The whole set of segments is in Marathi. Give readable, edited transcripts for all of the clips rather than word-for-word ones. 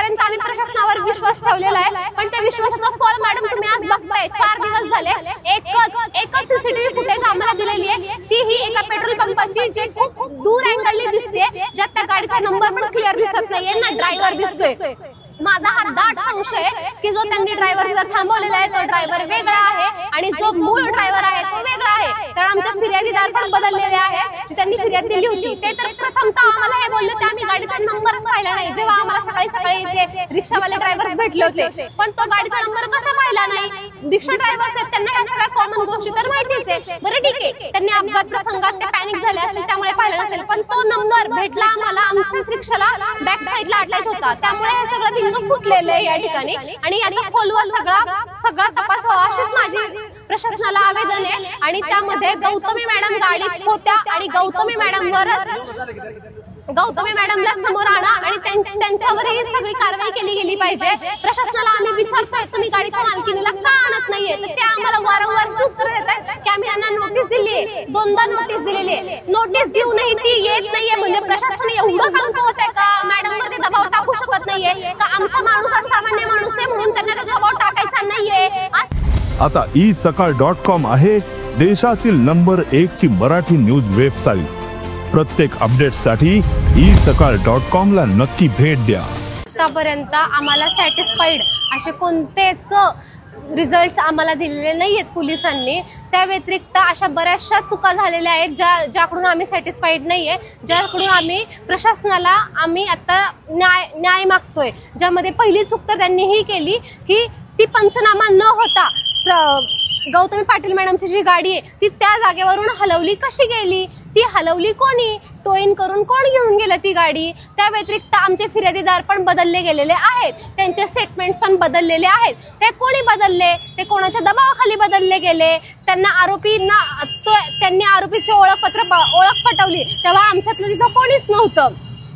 आजपर्यंत आम्ही प्रशासनावर विश्वास ठेवलेला आहे, पण त्या विश्वासाचं फळ मॅडम तुम्ही आज बघताय। 4 दिवस झाले एकच सीसीटीव्ही फुटेज आम्हाला दिलेली आहे, ती ही एका पेट्रोल पंपाची जे खूप दूर अँगलनी दिसते, ज्यात त्या गाडीचा नंबर पण क्लिअर दिसत नाहीये ना ड्रायव्हर दिसतोय। माझा हा दाट संशय आहे की जो त्यांनी ड्रायव्हर थांबवलेला आहे तो ड्रायव्हर वेगळा आहे आणि जो मूळ ड्रायव्हर आहे तो वेगळा आहे, कारण आमचे फिर्यादीदार पण बदललेले आहे। त्यांनी फिर्याद दिली होती ते तर प्रथमतः आम्हाला हे बोलले की आम्ही गाडीचा नंबरच पाहिला नाही, जेव्हा आम्हाला सकाळी ते रिक्षावाले ड्रायव्हर्स भेटले होते, पण तो गाडीचा नंबर कसा पाहिला नाही? रिक्षा ड्रायव्हर्स आहेत त्यांना ह्या सगळ्या कॉमन गोष्टी तर माहितीच आहे। बरं ठीक आहे, त्यांनी अपघात प्रसंगात ते पॅनिक झाले असेल त्यामुळे पाहिलं नसेल, पण तो नंबर भेटला आम्हाला आमच्याच रिक्षाला बॅक साईडला अटॅच होता, त्यामुळे हे सगळं बिंग फुटलेलं आहे या ठिकाणी आणि याचा खोलवर सगळा तपास व्हावा अशीच माझी प्रशासनाला आवेदन आहे। आणि त्यामध्ये गौतमी मॅडम गाडीत होत्या आणि गौतमी मॅडमला समोर आणा आणि त्यांच्यावरही सगळी कारवाई केली गेली पाहिजे। प्रशासनाला आम्ही विचारतोय तुम्ही गाडीच्या मालकीनीला का आणत नाहीये, तर ते आम्हाला वारंवार उत्तर देतात की आम्ही त्यांना नोटीस दिली आहे, 2दा नोटीस दिलेली आहे, नोटीस देऊनही ती येत नाहीये। म्हणजे प्रशासन एवढं कमकुवत आहे का? मॅडमवर ते दबाव टाकू शकत नाहीये का? आमचा माणूस हा सामान्य माणूस आहे म्हणून त्यांना तो दबाव टाकायचा नाहीये। आता isakal.com आहे देशातील नंबर 1 ची मराठी न्यूज वेबसाईट। प्रत्येक अपडेटसाठी isakal.com ला नक्की भेट द्या। आतापर्यंत आम्हाला सॅटिस्फाईड असे कोणतेच रिझल्ट्स आम्हाला दिलेले नाहीयेत पोलिसांनी। त्या व्यतिरिक्त अशा बऱ्याचशा चुका झालेल्या आहेत ज्याकडून आम्ही सॅटिस्फाईड नाहीये, ज्याकडून आम्ही प्रशासनाला आता न्याय मागतोय। ज्यामध्ये पहिली चूक तर त्यांनी ही केली की ती पंचनामा न होता गौतमी पाटील मॅडमची जी गाडी आहे ती त्या जागेवरून हलवली कशी गेली, ती हलवली कोणी, टोईन करून कोण घेऊन गेलं ती गाडी। त्या व्यतिरिक्त आमचे फिर्यादीदार पण बदलले गेलेले आहेत, त्यांचे स्टेटमेंट्स पण बदललेले आहेत। ते कोणी बदलले? ते कोणाच्या दबावाखाली बदलले गेले? त्यांनी आरोपीचे ओळख पटवली तेव्हा आमच्यातलं तिथं कोणीच नव्हतं।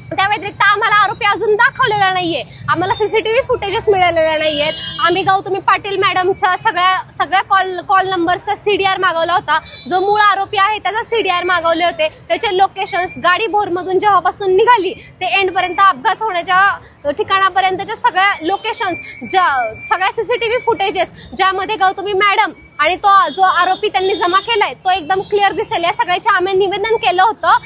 त्या व्यतिरिक्त आम्हाला आरोपी अजून दाखवलेला नाहीये, आम्हाला सीसीटीव्ही फुटेजेस मिळालेले नाहीयेत। आम्ही गौतमी पाटील मॅडमच्या सगळ्या कॉल नंबरचा सीडीआर मागवला होता, जो मूळ आरोपी आहे त्याचा सीडीआर मागवले होते, त्याचे लोकेशन्स, गाडी भोरमधून जेव्हापासून निघाली ते एंड पर्यंत अपघात होण्याच्या ठिकाणापर्यंतच्या सगळ्या लोकेशन्स, सगळ्या सीसीटीव्ही फुटेजेस ज्यामध्ये गौतमी मॅडम आणि तो जो आरोपी त्यांनी जमा केलाय तो एकदम क्लिअर दिसेल या सगळ्याचे आम्ही निवेदन केलं होतं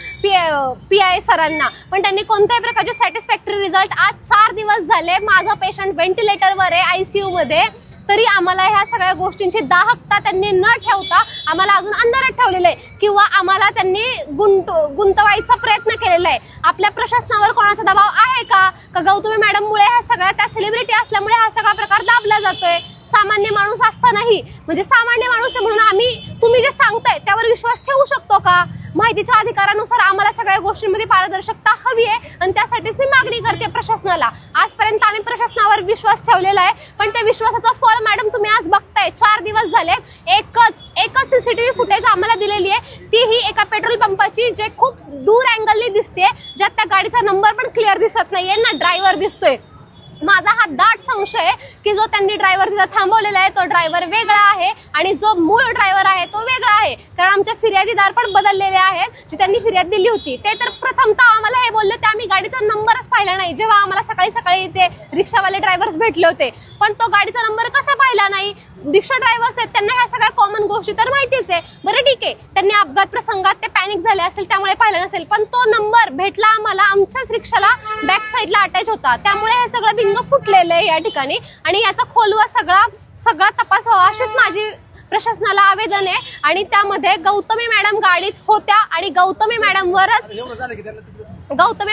PI सरांना, पण त्यांनी कोणत्याही प्रकारचे सॅटिस्फॅक्टरी रिझल्ट। आज 4 दिवस झाले माझा पेशंट व्हेंटिलेटरवर आहे ICU मध्ये, तरी आम्हाला ह्या सगळ्या गोष्टींची दाहकता त्यांनी न ठेवता आम्हाला अजून अंधारात ठेवलेलं आहे किंवा आम्हाला त्यांनी गुंतवायचा प्रयत्न केलेला आहे। आपल्या प्रशासनावर कोणाचा दबाव आहे का? गौतमी मॅडममुळे ह्या सगळ्या त्या सेलिब्रिटी असल्यामुळे हा सगळा प्रकार दाबला जातोय? सामान्य माणूस असतानाही, म्हणजे सामान्य माणूस आहे म्हणून आम्ही तुम्ही जे सांगताय त्यावर विश्वास ठेवू शकतो का? माहितीच्या अधिकारानुसार आम्हाला सगळ्या गोष्टींमध्ये पारदर्शकता हवी आहे आणि त्यासाठीच मी मागणी करते प्रशासनाला। आजपर्यंत आम्ही प्रशासनावर विश्वास ठेवलेला आहे, पण त्या विश्वासाचं फळ मॅडम तुम्ही आज बघताय। 4 दिवस झाले एकच सीसीटीव्ही फुटेज आम्हाला दिलेली आहे, ती ही एका पेट्रोल पंपाची जे खूप दूर अँगलनी दिसते, ज्यात त्या गाडीचा नंबर पण क्लिअर दिसत नाहीये ना ड्रायव्हर दिसतोय। माझा हा दाट संशय आहे की जो त्यांनी ड्रायव्हर तिथं थांबवलेला आहे तो ड्रायव्हर वेगळा आहे आणि जो मूळ ड्रायव्हर आहे तो वेगळा आहे, कारण आमचे फिर्यादीदार पण बदललेले आहेत। जी त्यांनी फिर्याद दिली होती ते तर प्रथमतः आम्हाला हे बोलले की आम्ही गाडीचा नंबरच पाहिला नाही, जेव्हा आम्हाला सकाळी ते रिक्षावाले ड्रायव्हर्स भेटले होते, पण तो गाडीचा नंबर कसा पाहिला नाही? रिक्षा ड्रायव्हर्स आहेत त्यांना ह्या सगळ्या कॉमन गोष्टी तर माहितीच आहे। बरं ठीक आहे, त्यांनी अपघात प्रसंगात ते पॅनिक झाले असेल त्यामुळे पाहिलं नसेल, पण तो नंबर भेटला आम्हाला आमच्याच रिक्षाला बॅक साईडला अटॅच होता, त्यामुळे हे सगळं बिंग फुटलेलं आहे या ठिकाणी आणि याचा खोलवर सगळा तपास व्हावा अशीच माझी प्रशासनाला आवेदन आहे। आणि त्यामध्ये गौतमी मॅडम गाडीत होत्या आणि गौतमी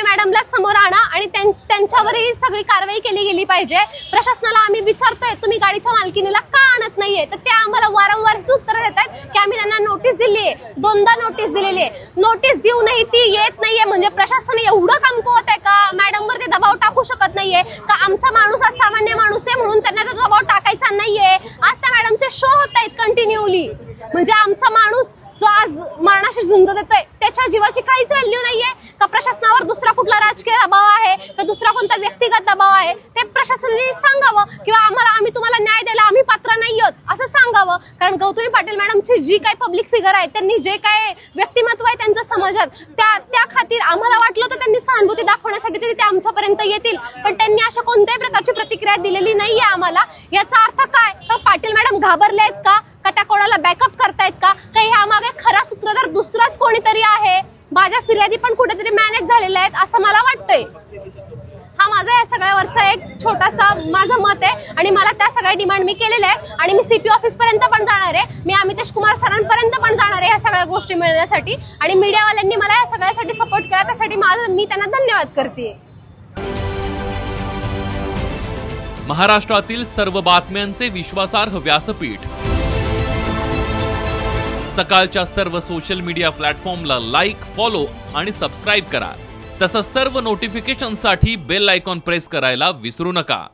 मॅडमला समोर आणा आणि त्यांच्यावरही सगळी कारवाई केली गेली पाहिजे। प्रशासनाला आम्ही विचारतोय तुम्ही गाडीच्या मालकीनीला का आणत नाहीये, तर ते आम्हाला वारंवार उत्तर देतात की आम्ही त्यांना नोटीस दिली आहे, 2दा नोटीस दिलेली आहे, नोटीस देऊनही ती येत नाहीये। म्हणजे प्रशासन एवढं कमकुवत आहे का? मॅडमवर ते दबाव टाकू शकत नाहीये का? आमचा माणूस हा सामान्य माणूस आहे म्हणून त्यांना तो दबाव टाकायचा नाहीये। आज त्या मॅडमचे शो होत आहेत कंटिन्यूली, म्हणजे आमचा माणूस जो आज मरणाशी झुंज देतोय त्याच्या जीवाची काहीच व्हॅल्यू नाहीये का प्रशासनावर दुसरा कुठला राजकीय दबाव आहे का दुसरा कोणता व्यक्तिगत दबाव आहे ते प्रशासनाने सांगावं किंवा आम्ही तुम्हाला न्याय द्यायला आम्ही पात्र नाही आहोत असं सांगावं. कारण गौतमी पाटील मॅडमची जी काही पब्लिक फिगर आहे त्यांनी जे काय व्यक्तिमत्व आहे त्यांचं समाजात त्या खातीर आम्हाला वाटलं होतं त्यांनी सहानुभूती दाखवण्यासाठी ते आमच्यापर्यंत येतील पण त्यांनी अशा कोणत्याही प्रकारची प्रतिक्रिया दिलेली नाहीये आम्हाला. याचा अर्थ काय तर पाटील मॅडम घाबरले आहेत का त्या कोणाला बॅकअप करतायत का ह्या मागे खरा सूत्रधार दुसराच कोणीतरी आहे. माझ्या फिर्यादी पण कुठेतरी मॅनेज झालेल्या आहेत असं मला वाटतंय. हा माझा या सगळ्यावरचा एक छोटासा माझं मत आहे आणि मला त्या सगळ्या डिमांड मी केलेल्या आहे आणि मी CP ऑफिस पर्यंत पण जाणार आहे. मी अमितेश कुमार सरांपर्यंत पण जाणार आहे ह्या सगळ्या गोष्टी मिळण्यासाठी आणि मीडियावाल्यांनी मला या सगळ्यासाठी सपोर्ट केला त्यासाठी मी त्यांना धन्यवाद करते. महाराष्ट्रातील सर्व बातम्यांचे विश्वासार्ह व्यासपीठ सकाळच्या सर्व सोशल मीडिया प्लॅटफॉर्मला लाईक, फॉलो आणि सबस्क्राईब करा. तसंच सर्व नोटिफिकेशनसाठी बेल आयकॉन प्रेस करायला विसरू नका.